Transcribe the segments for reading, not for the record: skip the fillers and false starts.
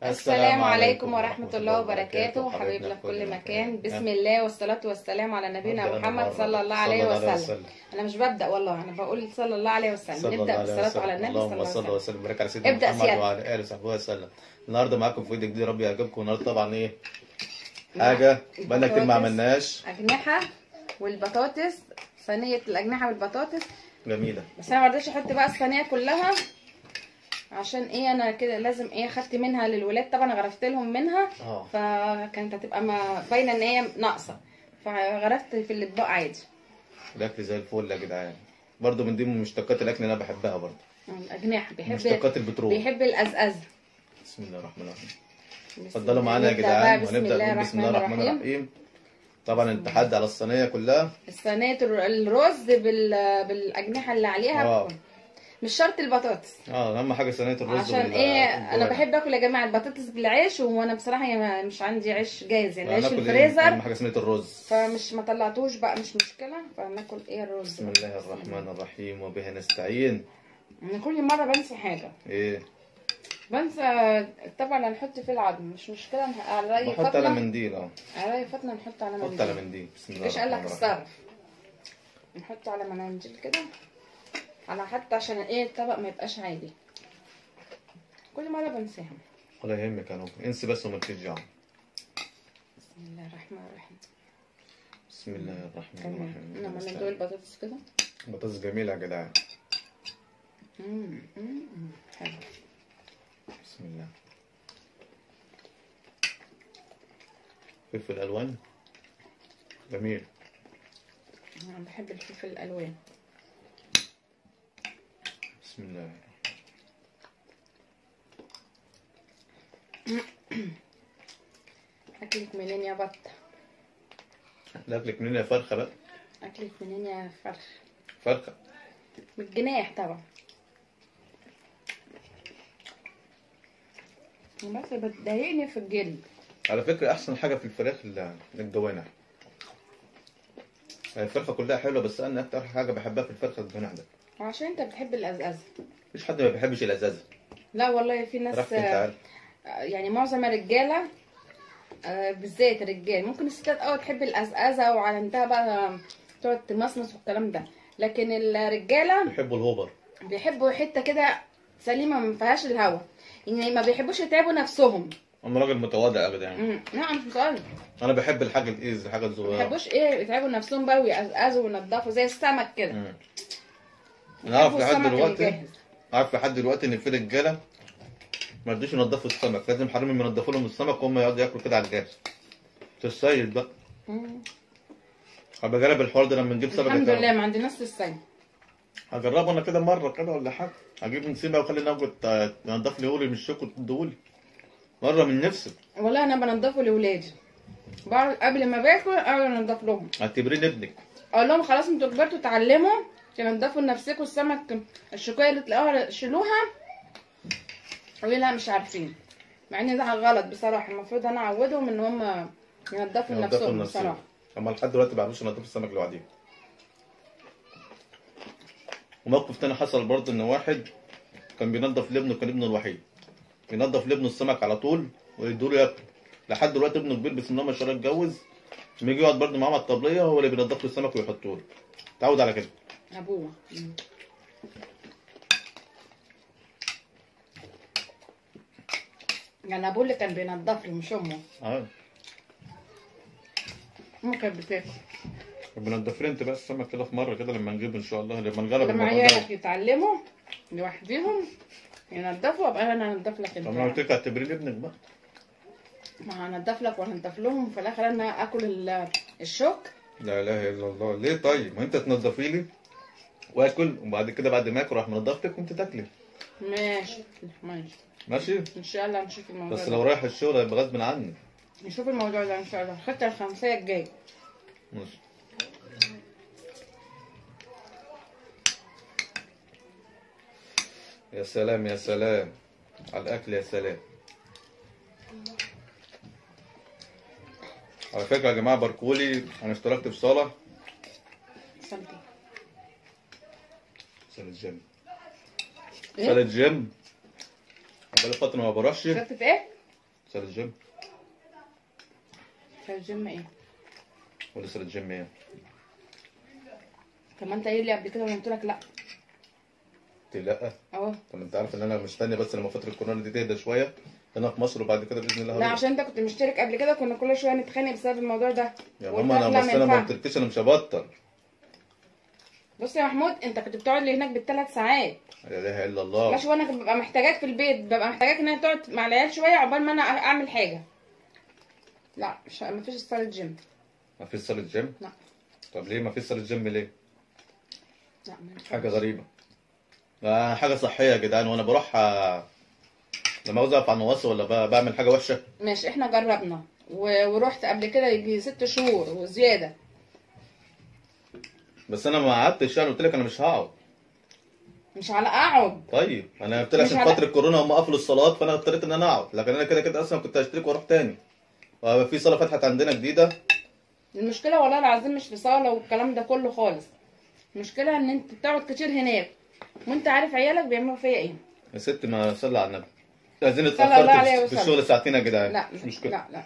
السلام عليكم ورحمة الله وبركاته. حبايبنا في كل مكان، بسم الله والصلاة والسلام على نبينا محمد صلى الله عليه وسلم. أنا مش ببدأ والله، أنا بقول صلى الله عليه وسلم. نبدأ بالصلاة على النبي اللهم صل وسلم وبارك على سيدنا محمد وعلى آله وصحبه وسلم. النهارده معاكم في فيديو جديد، ربي يعجبكم. النهارده طبعا إيه؟ حاجة بقالنا كتير ما عملناش. أجنحة والبطاطس، صينية الأجنحة والبطاطس جميلة. بس أنا مرضتش أحط بقى الصينية كلها عشان ايه، انا كده لازم ايه خدت منها للولاد، طبعا غرفت لهم منها فكانت هتبقى باينه ان هي ناقصه، فغرفت في الاطباق عادي. الاكل زي الفل يا جدعان، برضه من ضمن مشتقات الاكل اللي انا بحبها برضه الاجنحه. بيحب مشتقات البترول، بيحب الازاز. بسم الله الرحمن الرحيم. اتفضلوا معانا يا جدعان وهنبدا نقول بسم الله الرحمن الرحيم. طبعا التحدي على الصينيه كلها، الصينيه الرز بالاجنحه اللي عليها. مش شرط البطاطس، اهم حاجه صينيه الرز. عشان ايه انا بحب اكل يا جماعه البطاطس بالعيش، وانا بصراحه مش عندي عيش جاهز، يعني عيش في الفريزر. اهم حاجه صينيه الرز، فمش ما طلعتوش بقى، مش مشكله، فناكل ايه الرز. بسم الله الرحمن الرحيم وبه نستعين. انا كل مره بنسى حاجه. ايه؟ بنسى طبعا هنحط فيه العظم، مش مشكله. على راي فاطمه، نحط على منديل. على راي فاطمه نحط على منديل. نحط على منديل. بسم الله الرحمن الرحيم. ايش قال لك الصرف؟ نحط على مناديل كده، على حتى عشان ايه الطبق ما يبقاش عادي. كل مره بنساها. ولا يهمك، انا انسي بس وما ترجع. بسم الله الرحمن الرحيم. بسم الله الرحمن الرحيم. لما ندوق البطاطس كده، بطاطس جميله يا جدعان. حلو. بسم الله. فلفل الوان جميل. انا بحب الفلفل الالوان. بسم الله. اكلك منين يا بط؟ اكلك منين يا فرخه بقى؟ اكلك منين يا فرخ؟ فرخه من الجناح طبعا. بس بتضايقني في الجلد. على فكره احسن حاجه في الفراخ الجوانح. الفرخه كلها حلوه، بس انا اكتر حاجه بحبها في الفرخه الجوانح ده. عشان انت بتحب الازازه. مفيش حد ما بيحبش الازازه. لا والله في ناس، يعني معظم الرجاله، بالذات الرجال، ممكن الستات تحب الازازه وعلى انتها بقى تقعد تمصمص والكلام ده، لكن الرجاله بيحبوا الهوبر، بيحبوا حته كده سليمه ما فيهاش الهوا، يعني ما بيحبوش يتعبوا نفسهم. انا راجل متواضع ابدا يعني. لا مش متواضع، انا بحب الحاجه الايز، الحاجه الصغيره. ما بيحبوش يتعبوا نفسهم بقى ويقزقزوا وينضفوا زي السمك كده. انا عارف لحد دلوقتي ان في رجاله ما يرضوش ينضفوا السمك، لازم حريم ينضفوا لهم السمك وهم يقعدوا ياكلوا كده على الجاهز. تتصيد بقى. هبقى اجرب الحوار ده لما نجيب سمك. الحمد لله ما عندناش في الصيد. هجربه انا كده مره كده ولا حاجه، هجيب نسيبها واخلي نوجه تنضف لي ولي من الشوك وتديهولي مره من نفسي. والله انا بنضفه لاولادي قبل ما باكل، اقعد انضف لهم. اعتبريني ابنك. اقول لهم خلاص انتوا كبرتوا اتعلموا تنضفوا لنفسكم السمك، الشوكيه اللي تلاقوها شيلوها. قولي لا مش عارفين، مع ان ده غلط بصراحه. المفروض انا اعودهم ان هم ينضفوا لنفسهم بصراحه. اما لحد دلوقتي ما بيعرفوش ينضفوا السمك لوحدهم. وموقف تاني حصل برضه، ان واحد كان بينضف لابنه، كان ابنه الوحيد، بينضف لابنه السمك على طول ويدوله ياكل. لحد دلوقتي ابنه كبير بس ان هو ما شاء الله اتجوز، لما يجي يقعد برضه معاه على الطبليه هو اللي بينضف له السمك ويحطه له. اتعود على كده ابوه. يعني ابوه اللي كان بينضف لي مش امه. امه كانت بتاكل. بنضف لي انت بقى السمك كده في مره كده لما نجيب ان شاء الله، لما نجرب لما عيالك يتعلموا لوحدهم ينضفوا ابقى انا انضف لك انت. طب انا قلت لك اعتبري لي ابنك بقى. ما هنضف لك وهنضف لهم، وفي الاخر انا اكل الشوك. لا اله الا الله. ليه طيب؟ ما انت تنضفي لي واكل، وبعد كده بعد ما اكل راح منضفتك وانت تاكلي. ماشي ماشي ماشي ان شاء الله. نشوف الموضوع بس لو رايح الشغل هيبقى غصب عني. نشوف الموضوع ده ان شاء الله، الخطه الخمسيه الجايه. ماشي. يا سلام يا سلام على الاكل، يا سلام. على فكره يا جماعه باركولي، انا اشتركت في صاله جيم. صاله جيم بقالي فتره ما بروحش. اشتركت في ايه؟ صالة الجيم الجيم ايه؟ ولا صالة الجيم ايه؟ طب ما انت قايل لي قبل كده وانا قلت لك لا. قلت لي لا. اهو. طب انت عارف ان انا مستني بس لما فتره الكورونا دي تهدى شويه هنا في مصر، وبعد كده باذن الله لا هروح. عشان انت كنت مشترك قبل كده، كنا كل شويه نتخانق بسبب الموضوع ده. يا وقلت ماما لك انا لا، بس ما انا ما ينفعش. قلتلكيش انا مش هبطل. بص يا محمود، انت كنت بتقعد لي هناك بالثلاث ساعات. لا اله الا الله. ماشي، وانا ببقى محتاجاك في البيت، ببقى محتاجاك ان انت تقعد مع العيال شويه عقبال ما انا اعمل حاجه. لا مفيش صاله جيم. ما فيش صاله جيم؟ لا. طب ليه ما فيش صاله جيم ليه؟ لا ما ينفعش. حاجه غريبه. حاجه صحيه يا جدعان، وانا بروح لما عاوز اقف على المواصل ولا بعمل حاجه وحشه؟ ماشي، احنا جربنا ورحت قبل كده يجي 6 شهور وزياده. بس انا ما قعدتش، انا قلت لك انا مش هقعد. مش على اقعد. طيب انا قلت لك مش عشان على- فتره الكورونا هم قفلوا الصالات، فانا اضطريت ان انا اقعد، لكن انا كده كده اصلا كنت هشترك واروح تاني. في صاله فتحت عندنا جديده. المشكله والله العظيم مش في صاله والكلام ده كله خالص. المشكله ان انت بتقعد كتير هناك، وانت عارف عيالك بيعملوا فيا ايه. يا ست ما صلي على النبي، عايزين صلى الله عليه اتاخرت في وسلم. الشغل ساعتين يا جدعان. لا مش مشكله. لا.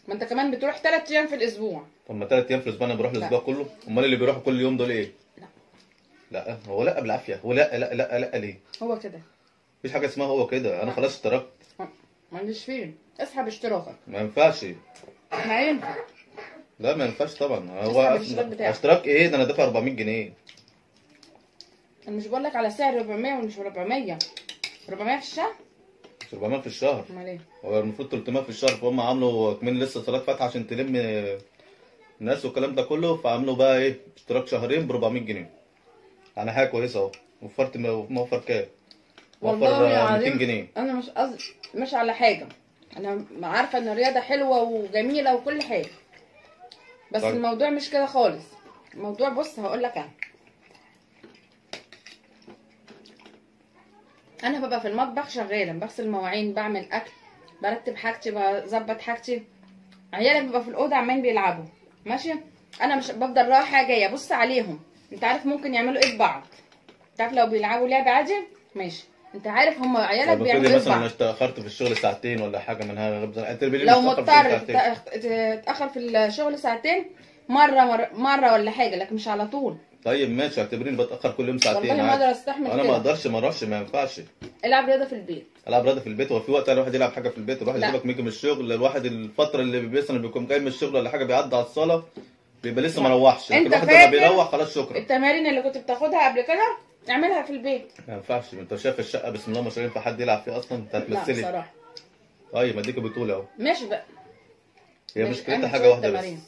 ما انت كمان بتروح 3 ايام في الاسبوع. طب ما 3 ايام في الاسبوع انا بروح لا. الاسبوع كله، امال اللي بيروحوا كل يوم دول ايه؟ لا. لا هو لا بالعافيه، هو لا لا لا لا ليه؟ هو كده. مفيش حاجه اسمها هو كده، انا لا. خلاص اشتركت. معلش فيه، اسحب اشتراكك. ما ينفعش. ما ينفع. لا ما ينفعش طبعا. اسحب هو الاشتراك بتاعك. اشتراك ايه ده؟ انا دافع 400 جنيه. انا مش بقول لك على سعر 400 ومش 400. 400 في الشهر. مش 400 في الشهر، امال ايه؟ هو المفروض 300 في الشهر، فهم عملوا كمان لسه صالات فاتحه عشان تلم الناس والكلام ده كله، فعملوا بقى ايه اشتراك شهرين ب 400 جنيه. يعني حاجه كويسه اهو. وفرت موفر كام؟ والله موفر 200 العظيم جنيه. انا مش قصدي، مش على حاجه. انا عارفه ان الرياضه حلوه وجميله وكل حاجه، بس طيب. الموضوع مش كده خالص. الموضوع بص هقول لك انا ببقى في المطبخ شغاله، بغسل مواعين، بعمل اكل، برتب حاجتي، بظبط حاجتي. عيالي بيبقى في الاوضه عمالين بيلعبوا. ماشي، انا مش بفضل رايحه جايه ابص عليهم. انت عارف ممكن يعملوا ايه ببعض. انت عارف لو بيلعبوا لعب عادي ماشي، انت عارف هم عيالك طب بيعملوا افرضي ايه مثلا انا ببعض. اتاخرت في الشغل ساعتين ولا حاجه من هذا، انت لو مضطر تتاخر في الشغل ساعتين مره ولا حاجه، لكن مش على طول. طيب ماشي، اعتبريني بتاخر كل يوم ساعتين والله ما عادي. اقدر استحمل انا كده. ما اقدرش ما اروحش، ما ينفعش. العب رياضه في البيت. العب رياضه في البيت؟ هو في وقت الواحد يلعب حاجه في البيت؟ الواحد لا. يسيبك يجي من الشغل، الواحد الفتره اللي مثلا بيكون جاي من الشغل ولا حاجه بيعدي على الصاله بيبقى لسه لا. ما روحش، لكن انت الواحد لما فاكر بيروح خلاص شكرا. التمارين اللي كنت بتاخدها قبل كده اعملها في البيت. ما ينفعش، انت شايف الشقه بسم الله ما شاء الله ينفع حد يلعب فيها اصلا؟ انت لا هتمثلي. بصراحه. طيب ما اديك بتقول اهو. ماشي بقى. هي ماشي، مشكلتها اعمل حاجه شوية واحده بس. تمارين.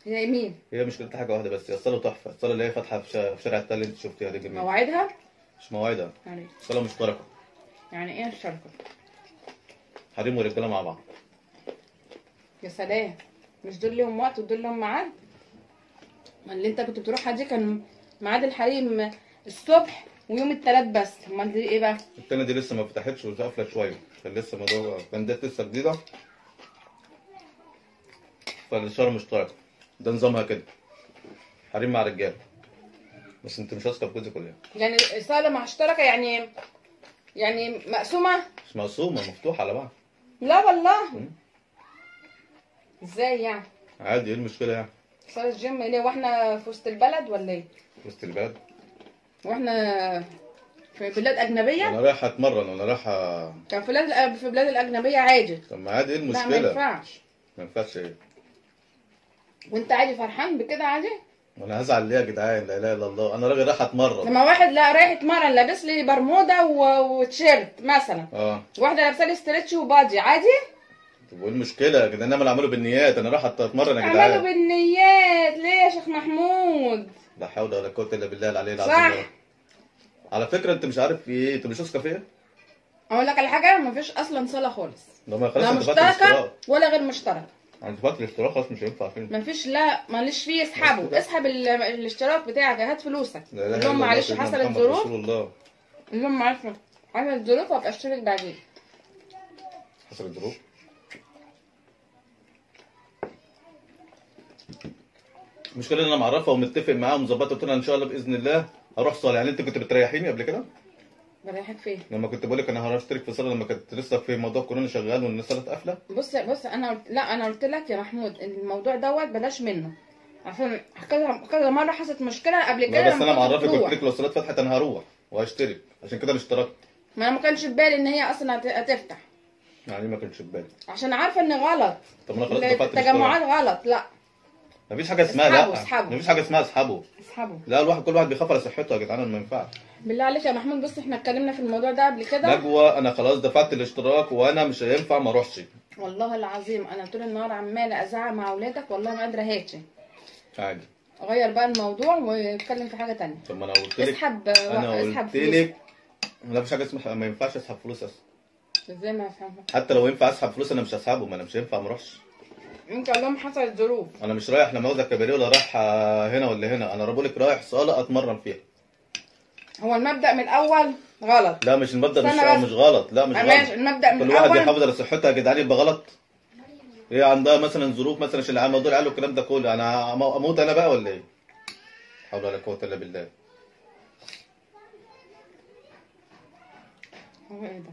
هي مين؟ هي مشكلتها حاجه واحده بس، هي الصاله تحفه، الصاله اللي هي فاتحه في شارع التل اللي انت شفتيها دي جميله. مواعيدها؟ مش مواعيدها، يعني صاله مشتركه، يعني ايه الشركه؟ حريم ورجاله مع بعض. يا سلام، مش دول ليهم وقت ودول ليهم ميعاد؟ ما اللي انت كنت بتروحها دي كان ميعاد الحريم الصبح ويوم التلات بس، امال دي ايه بقى؟ التانية دي لسه ما فتحتش وقافله شويه، كان لسه موضوع، كان ده لسه جديده، فالإشارة مشتركة، ده نظامها كده، حريم مع رجاله. بس انت مش واثقه في جوزك ولا ايه؟ يعني صاله مشتركه، يعني مقسومه؟ مش مقسومه، مفتوحه على بعض. لا والله. مم. ازاي يعني؟ عادي، ايه المشكله يعني؟ صاله جيم ليه؟ واحنا في وسط البلد ولا ايه؟ وسط البلد؟ واحنا في بلاد اجنبيه؟ انا رايح اتمرن ولا رايح كان في بلاد الاجنبيه عادي. طب ما عادي، ايه لا ما المشكله؟ ينفعش. ما ينفعش ايه؟ وانت عادي فرحان بكده عادي؟ وانا هزعل ليه يا جدعان؟ لا اله الا الله، انا راجل رايح اتمرن. لما واحد لا رايح يتمرن لابس لي برموده وتيشيرت مثلا، واحده لابسه لي ستريتش وبادي عادي؟ طب وايه المشكله يا جدعان؟ انا اعمله بالنيات، انا رايح اتمرن يا اعمله جدعان. بالنيات ليه يا شيخ محمود؟ لا حول ولا قوه الا بالله العلي العظيم. صح. على فكره انت مش عارف في ايه، انت مش واثقه فيا؟ اقول لك على حاجه، مفيش اصلا صاله خالص، لما خلاص لا انت فاتت مشتركه الاشتراك. ولا غير مشتركه. انت فاتت الاشتراك خلاص، مش هينفع فين. مفيش، لا ماليش فيه. اسحبه، اسحب الاشتراك بتاعك، هات فلوسك. لا اله قول الا لهم الله معلش سيدنا حصلت محمد ظروف، رسول الله. قول لهم معلش حصلت ظروف وابقى اشترك بعدين. حصلت ظروف؟ المشكله ان انا معرفها ومتفق معاها ومظبطه، قلت لها ان شاء الله باذن الله هروح صالح. يعني انت كنت بتريحيني قبل كده؟ بريحك فين؟ لما كنت بقول لك انا هروح اشترك في صاله، لما كانت لسه في موضوع كورونا شغال وان الصاله قافله. بص انا قلت، لا انا قلت لك يا محمود الموضوع دوت بلاش منه، عشان كذا مره حصلت مشكله قبل كده. لا بس انا لما كنت معرفك، بتروح. قلت لك لو الصالات فتحت انا هروح وهشترك، عشان كده انا اشتركت. ما انا ما كانش في بالي ان هي اصلا هتفتح، يعني ما كانش في بالي. عشان عارفه ان غلط. طب انا خلاص دفعت التجمعات غلط. لا مفيش حاجه اسمها لا، اسحبوا. مفيش حاجه اسمها اسحبوا. اسحبوا. لا كل واحد بيخاف على صحته يا جدعان، ما ينفعش. بالله عليك يا محمود، بص احنا اتكلمنا في الموضوع ده قبل كده. نجوى انا خلاص دفعت الاشتراك وانا مش هينفع ما اروحش. والله العظيم انا طول النهار عماله ازعق مع اولادك، والله ما قادره هاتي. عادي. غير بقى الموضوع واتكلم في حاجه تانية. طب ما انا قلت لك، اسحب انا قلت لك لا مفيش حاجه اسمها، ما ينفعش اسحب فلوس اصلا. ازاي ما افهمها؟ حتى لو ينفع اسحب فلوس انا مش هسحبه، ما انا مش هينفع ما اروحش. انت قول لهم حصلت ظروف. انا مش رايح لا مؤاخذه كباريه ولا رايح هنا ولا هنا، انا بقول لك رايح صاله اتمرن فيها. هو المبدأ من الاول غلط. لا مش المبدأ، مش غلط، لا مش غلط. ماشي المبدأ من كل الاول. واحد يحافظ على صحتها يا جدعان، يبقى غلط. هي عندها مثلا ظروف مثلا عشان العيال موضوع العيال والكلام ده كله، انا اموت انا بقى ولا ايه؟ لا حول ولا قوه الا بالله. هو ايه ده؟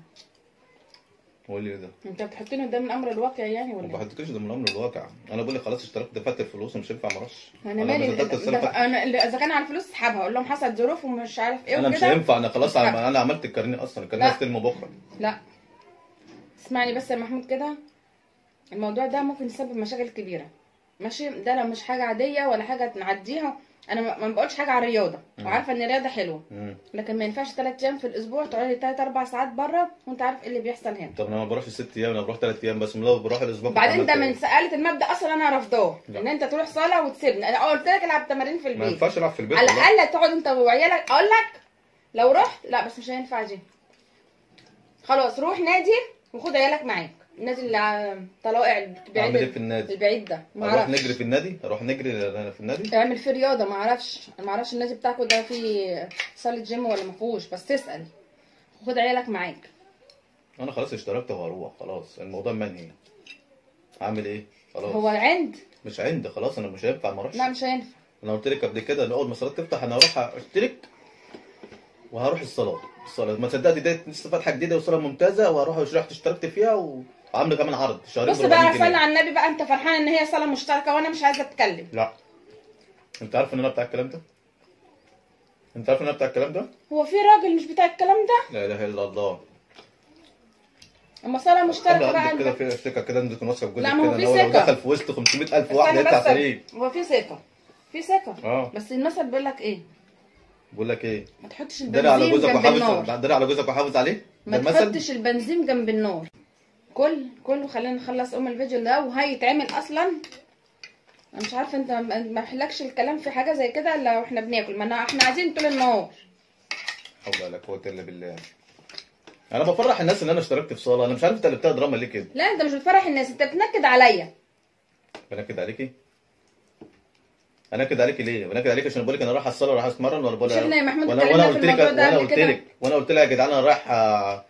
هو ايه ده؟ انت بتحطني قدام الامر الواقع يعني ولا ما بحطكش قدام الامر الواقع، انا بقول لك خلاص اشتركت دفعت الفلوس ومش هينفع ما اروحش. انا مالي انا اذا كان على الفلوس اسحبها، اقول لهم حصلت ظروف ومش عارف ايه انا وكده. مش هينفع، انا خلاص انا عملت الكارنيه اصلا، الكارنيه هستلمه بكره. لا اسمعني بس يا محمود كده، الموضوع ده ممكن يسبب مشاكل كبيره. ماشي، ده لو مش حاجه عاديه ولا حاجه نعديها. انا ما بقولش حاجه على الرياضه، وعارفه ان الرياضه حلوه، لكن ما ينفعش 3 ايام في الاسبوع تقعدي 3 4 ساعات بره وانت عارف ايه اللي بيحصل هنا. طب انا ما بروحش 6 ايام، انا بروح 3 ايام بس، لو بروح الاسبوع. بعدين انت من سألت المبدا اصلا انا رافضاه، ان انت تروح صاله وتسيبني. انا قلت لك العب تمارين في البيت، ما ينفعش العب في البيت على الاقل تقعد انت وعيالك. اقول لك لو رحت، لا بس مش هينفع دي. خلاص روح نادي وخد عيالك معاك، النادي اللي طلائع البعيد. اعمل ايه في النادي البعيد ده؟ ما اروح نجري في النادي، اروح نجري في النادي. اعمل فيه رياضه. ما اعرفش النادي بتاعكم ده فيه صاله جيم ولا ما فيهوش، بس تسال. خد عيالك معاك. انا خلاص اشتركت وهروح، خلاص الموضوع منهي. هعمل ايه؟ خلاص. هو عند؟ مش عند، خلاص انا مش هينفع ما اروحش. لا مش هينفع. انا قلت لك قبل كده ان اول ما الصالات تفتح انا هروح اشترك وهروح الصالات. ما صدقت دي لسه فاتحه جديده وصاله ممتازه، وهروح رحت اشتركت فيها وعامله كمان عرض شهرين. بص بقى صلي على النبي بقى، انت فرحان ان هي صاله مشتركه وانا مش عايزه اتكلم. لا انت عارف ان انا بتاع الكلام ده؟ انت عارف ان انا بتاع الكلام ده؟ هو في راجل مش بتاع الكلام ده؟ لا اله الا الله. اما صاله مشتركه بقى كده في ثقه كده انت تكون واثقه في جوزك لا ما هو كده، في ثقه. لو دخل في وسط 500,000 واحد يطلع سليم. هو في ثقه، في ثقه. بس المثل بيقول لك ايه؟ بقول لك ايه؟ ما تحطش داري على البنزين جوزك جنب النار. وحافظ، داري على جوزك وحافظ عليه. ما تحطش البنزين جنب النار. كل وخلينا نخلص الفيديو ده وهيتعمل اصلا. انا مش عارفه انت ما بحلكش الكلام في حاجه زي كده الا واحنا بناكل، ما احنا عايزين طول النهار. حول ولا قوه الا بالله. انا بفرح الناس ان انا اشتركت في صاله، انا مش عارف انت قلبتها دراما ليه كده. لا انت مش بتفرح الناس، انت بتنكد عليا. بنكد عليكي؟ انكد عليكي ليه؟ بنكد عليكي عشان بقول لك انا رايح الصاله ورايح اتمرن، ولا بقول شفنا يا محمود وانا قلت لك يا جدعان انا رايح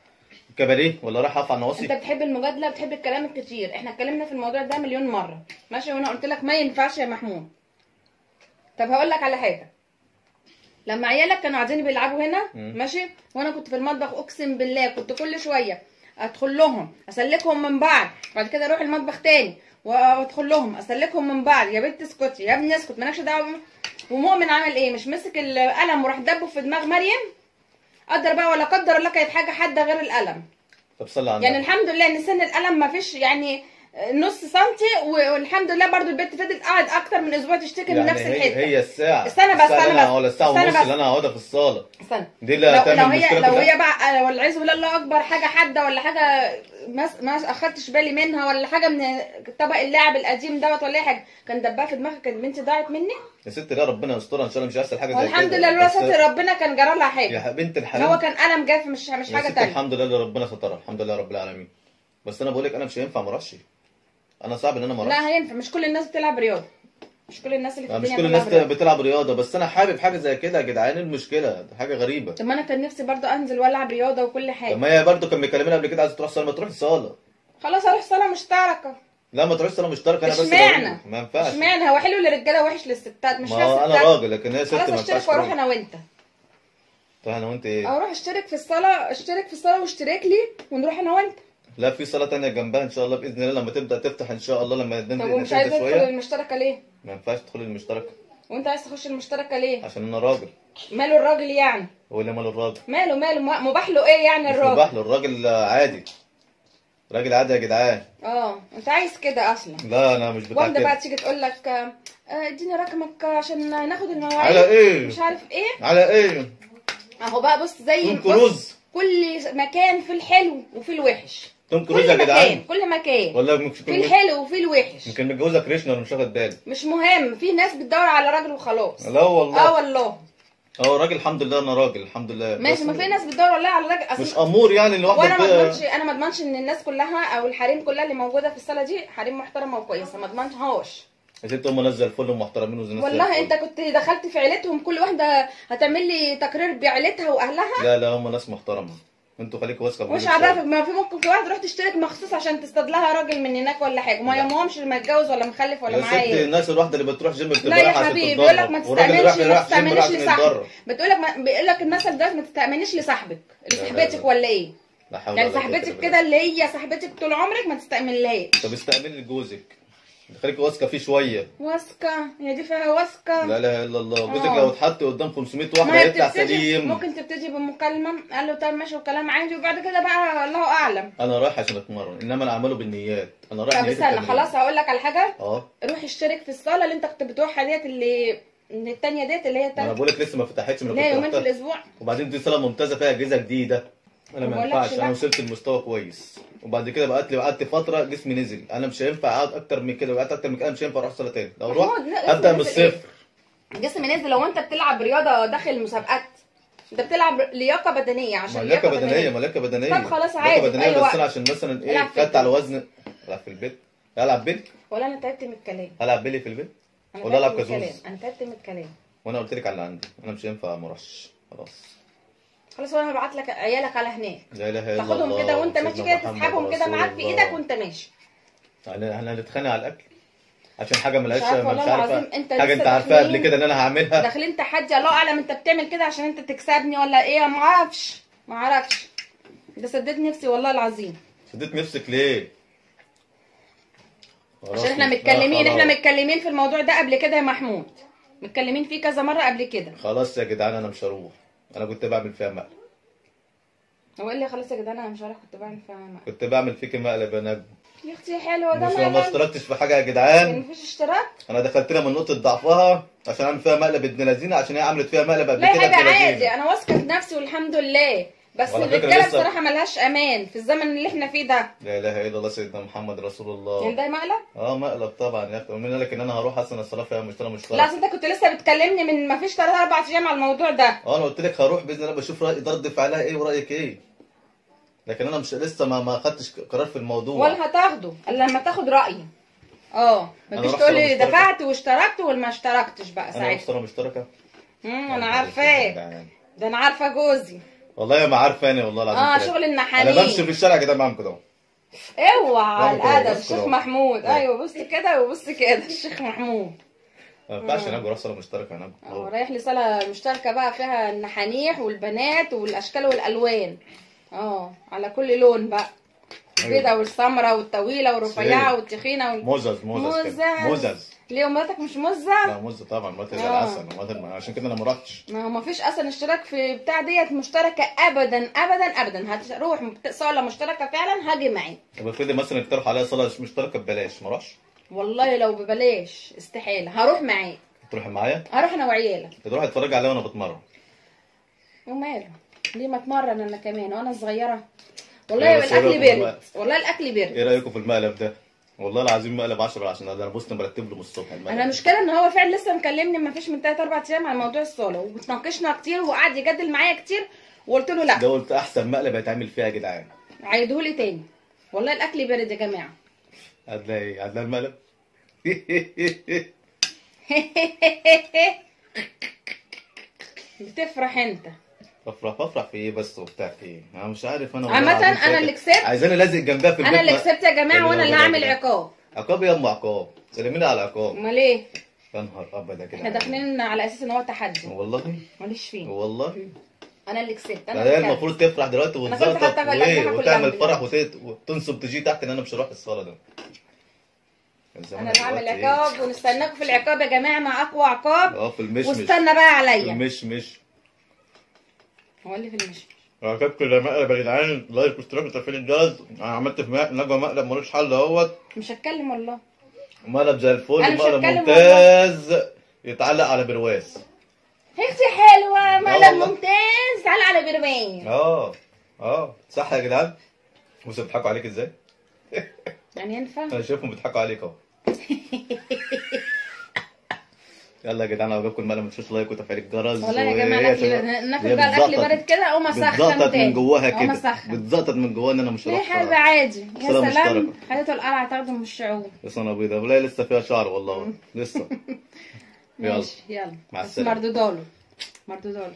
كباريه ولا رايح اقف على النواصي؟ انت بتحب المجادله، بتحب الكلام الكتير. احنا اتكلمنا في الموضوع ده مليون مره ماشي، وانا قلت لك ما ينفعش يا محمود. طب هقول لك على حاجه، لما عيالك كانوا عايزين بيلعبوا هنا ماشي، وانا كنت في المطبخ اقسم بالله كنت كل شويه ادخل لهم اسلكهم من بعض، بعد كده اروح المطبخ تاني وادخل لهم اسلكهم من بعض. يا بنت اسكتي، يا ابني اسكت، مالكش دعوه. ومؤمن عمل ايه؟ مش مسك القلم وراح دبه في دماغ مريم؟ قدر بقى ولا قدر الله كانت حاجه حاده غير القلم. طب صلي على يعني الحمد لله ان سن القلم ما فيش يعني نص سنتي، والحمد لله برضو البنت فضلت قاعد اكتر من اسبوع تشتكي من نفس الحته. هي الساعه استنى بس ولا الساعه ونص اللي انا هقعدها في الصاله. استنى دي اللي هتعمل مشكله. لو هي بقى والعياذ بالله الله اكبر حاجه حاده ولا حاجه ما اخدتش بالي منها، ولا حاجه من طبق اللعب القديم دوت ولا اي حاجه كان دبها في دماغك، كانت بنتي ضاعت مني. يا ست لا ربنا يسترها ان شاء الله مش هيحصل حاجه زي كده. الحمد لله لولا ستر ربنا كان جرى لها حاجه. يا بنت الحلال هو كان قلم جاف مش حاجه ثانيه. الحمد لله ربنا سترها، الحمد لله رب العالمين. بس انا بقول لك انا مش هينفع ما اروحش، انا صعب ان انا ما اروحش. لا هينفع، مش كل الناس بتلعب رياضه، مش كل الناس اللي في الدنيا مش كل الناس بتلعب رياضه، بس انا حابب حاجه زي كده يا جدعان. المشكله دي حاجه غريبه. طب ما انا كان نفسي برضو انزل والعب رياضه وكل حاجه. طب ما هي برضو كان مكلمينها قبل كده عايزه تروح صاله، ما تروح صاله. خلاص اروح صاله مشتركه. لا ما تروحش صاله مشتركه. انا بس اشمعنى؟ ما ينفعش. اشمعنى؟ هو حلو للرجاله ووحش للستات؟ مش ما انا راجل لكن هي ست ما ينفعش. خلاص اشترك واروح انا وانت. طيب انا وانت ايه؟ اروح اشترك في الصاله، اشترك في الصاله واشترك لي ونروح انا وانت. لا في صاله تانية جنبها ان شاء الله باذن الله لما تبدا تفتح ان شاء الله لما طب ومش عايزه ادخل شويه. المشتركه ليه؟ ما ينفعش تدخلي المشتركه. وانت عايز تخش المشتركه ليه؟ عشان انا راجل. ماله الراجل يعني؟ هو اللي ماله الراجل؟ ماله مباح له ايه يعني مش الراجل؟ مباح له، الراجل عادي. راجل عادي يا جدعان. انت عايز كده اصلا. لا انا مش بتاع واحده بقى كده. تيجي تقول لك اديني رقمك عشان ناخد المواعيد. على ايه؟ مش عارف ايه. على ايه؟ اهو بقى بص زي توم كروز. كل مكان في الحلو وفي الوحش. توم كروز يا جدعان. كل مكان والله مش في الحلو وفي الوحش. يمكن متجوزه كريشنا ولا مش واخد بالي. مش مهم، في ناس بتدور على راجل وخلاص. لا والله. والله. راجل الحمد لله، انا راجل الحمد لله. ماشي، ما في ناس بتدور والله على راجل اصلا. مش امور يعني اللي وانا واحده انا ما اضمنش ان الناس كلها او الحريم كلها اللي موجوده في الصاله دي حريم محترمه وكويسه، ما اضمنهاش. يا ست هم ناس زي الفل ومحترمين وزي والله انت كنت دخلت في عيلتهم، كل واحده هتعمل لي تقرير بعيلتها واهلها. لا هم ناس محترمه. انتوا خليكوا واثقه مش عرفك، ما في ممكن في واحد تروح تشترك مخصوص عشان تصطاد لها راجل من هناك ولا حاجه، ما يهمهمش متجوز ولا مخلف ولا معاه ايه. يا ست الناس الواحده اللي بتروح جيم بتبقى لا يا رايحه عشان حبيبي، تتدرب. بيقول لك ما تستأمنيش لصاحبك. بيقول لك المثل ده ما تستأمنيش لصاحبك، لصاحبتك ولا ايه؟ يعني صاحبتك كده اللي هي صاحبتك طول عمرك ما تستأمنلهاش. طب استأمني لجوزك، خليك واثقه فيه شويه. واثقه؟ هي دي فيها واثقه؟ لا اله الا الله. جوزك لو اتحط قدام 500 واحده هيطلع سليم. ممكن تبتدي بمكالمه قال له طب ماشي وكلام عادي، وبعد كده بقى الله اعلم. انا رايح عشان اتمرن، انما انا اعمله بالنيات. انا رايح. طب استنى خلاص هقول لك على حاجه. روح اشترك في الصاله اللي انت كنت بتروحها ديت، اللي الثانيه ديت اللي هي انا بقول لك لسه ما فتحتش من لا يومين في الاسبوع. وبعدين دي صاله ممتازه فيها اجهزه جديده. انا ما ينفعش، انا وصلت لمستوى كويس. وبعد كده قعدت فتره جسمي نزل، انا مش هينفع اقعد اكتر من كده، وقعدت اكتر من كده مش هينفع اروح صاله تاني. لو رحت ابدا من الصفر. جسمي نزل لو انت بتلعب رياضه داخل مسابقات، انت بتلعب لياقه بدنيه عشان ملاكه بدنيه. طب خلاص عادي. بدنيه بس انا عشان مثلا ايه خدت على وزن. العب في البيت. العب بيت ولا انا تعبت من الكلام. العب بيلي في البيت ولا العب كازوز. انا تعبت من الكلام. وانا قلت لك على اللي عندي، انا مش هينفع ما اروحش. خلاص وانا هبعت لك عيالك على هناك. لا اله الا الله. تاخدهم كده وانت ماشي كده، تسحبهم كده معاك في ايدك وانت ماشي. احنا هنتخانق على الاكل عشان حاجه ملهاش، مش عارفه حاجه انت عارفاها قبل كده ان انا هعملها. داخلين تحدي، الله اعلم انت بتعمل كده عشان انت تكسبني ولا ايه، ما اعرفش. ده سديت نفسي والله العظيم. سديت نفسك ليه؟ عشان احنا متكلمين في الموضوع ده قبل كده يا محمود، متكلمين فيه كذا مره قبل كده. خلاص يا جدعان انا مش هروح. انا كنت بعمل فيها مقلب. هو قال لي خلاص يا جدعان انا مش هروح، كنت بعمل فيها مقلب. كنت بعمل فيكي مقلب يا نجم. يا اختي حلوه ده. مش ما اشتركتش في حاجه يا جدعان. مفيش اشتراك. انا دخلت لها من نقطه ضعفها عشان اعمل فيها مقلب ابن لذينه، عشان هي عملت فيها مقلب قبل كده. لا حاجه عادي، انا واثقه في نفسي والحمد لله. بس الرجاله بصراحه ملهاش امان في الزمن اللي احنا فيه ده. لا اله الا الله سيدنا محمد رسول الله. يعني ده مقلب؟ مقلب طبعا يا اختي. ومين قال لك ان انا هروح اصلا الصلاه فيها مشترك؟ لا اصل انت كنت لسه بتكلمني من ما فيش 3 4 ايام على الموضوع ده. انا قلت لك هروح باذن الله، بشوف رد فعلها ايه ورايك ايه. لكن انا مش لسه ما خدتش قرار في الموضوع. ولا هتاخده الا لما تاخد رايي. ما تجيش تقول لي دفعت واشتركت وما اشتركتش بقى ساعتها. انا مشتركه. انا عارفاك. ده انا عارفه جوزي. والله ما عارفاني والله العظيم. شغل النحانين. انا بمشي في الشارع كده معاهم كده. اوعى على الادب الشيخ محمود. ايوه بص كده وبص كده الشيخ محمود. ما ينفعش انا اروح صاله مشتركه هناك. رايح لي صاله مشتركه بقى فيها النحانيح والبنات والاشكال والالوان. على كل لون بقى. البيضه والسمراء والطويله والرفيعه والتخينه مزز. ليه مراتك مش مزه؟ لا مزه طبعا، مراتي زي العسل. عشان كده انا ما رحتش. ما فيش اصلا اشتراك في بتاع ديت مشتركه ابدا ابدا ابدا. هتروح صاله مشتركه فعلا هاجي معاك. طب افرضي مثلا اقترحوا عليا صاله مشتركه ببلاش ما اروحش؟ والله لو ببلاش استحاله هروح معاك. تروحي معايا؟ هروح انا وعيالك. تروحي تتفرجي عليا وانا بتمرن. وماله؟ ليه ما اتمرن انا كمان وانا صغيره؟ والله الاكل برد. والله الاكل برد. ايه رايكم في المقلب ده؟ والله العظيم مقلب 10 عشان انا بص برتب له من الصبح المقلب. انا المشكله ان هو فعلا لسه مكلمني ما فيش من 3 4 ايام على موضوع الصاله، وبتناقشنا كتير وقعد يجادل معايا كتير، وقلت له لا. ده قلت احسن مقلب هيتعمل فيها يا جدعان. عيدهولي تاني. والله الاكل برد يا جماعه. هتلاقي المقلب. بتفرح انت. بفرح في ايه بس وبتاع في ايه؟ انا مش عارف. انا عامة انا اللي كسبت. عايزاني لازق جنبها في البيت. انا اللي كسبت يا جماعه وانا اللي هعمل عقاب. عقاب يا ام عقاب. سلميني على عقاب. امال ايه؟ يا نهار ابيض يا كده. احنا داخلين على اساس ان هو تحدي. والله ماليش فيه. والله انا اللي كسبت، هي اللي المفروض تفرح دلوقتي كنت وتزلطط حاطة بقى الأجنحة كلها وتعمل بالله. فرح وتنصب تجي تحت ان انا مش هروح الصاله ده. كان زمان انا بعمل دلوقتي عقاب ونستناكم في العقاب يا جماعه، مع اقوى عقاب. في المشمش. واستنى بقى عليا. المشمش. هو اللي في المشمش. عجبكم المقلب يا جدعان، لايك واشتراك وتفعيل الجرس. انا عملت في نجوى مقلب ملوش حل اهوت. مش هتكلم والله. مقلب زي الفل، أنا مش مقلب هتكلم ممتاز يتعلق على برواز. اختي حلوه، مقلب والله. ممتاز، تعالى على برمين. صح يا جدعان. بصوا بيضحكوا عليك ازاي؟ يعني ينفع؟ انا شايفهم بيضحكوا عليك اهو. يلا يا جدعان لو عجبكم المقلب ما تنسوش لايك وتفعيل الجرس. والله يا جماعه ناكل بقى الاكل بارد كده اقوم اسخن بتزقطط تاني. من جواها اقوم كده، اسخن. بتزقطط من جواها ان انا مش ليه هروح. حلوه عادي. يا صلة سلام، مشتركة. خدته القلعه تاخده من الشعوب. بس انا بيضه ولا لسه فيها شعر والله لسه. يلا ماشي يلا. مع بس السلامة. مردوداله.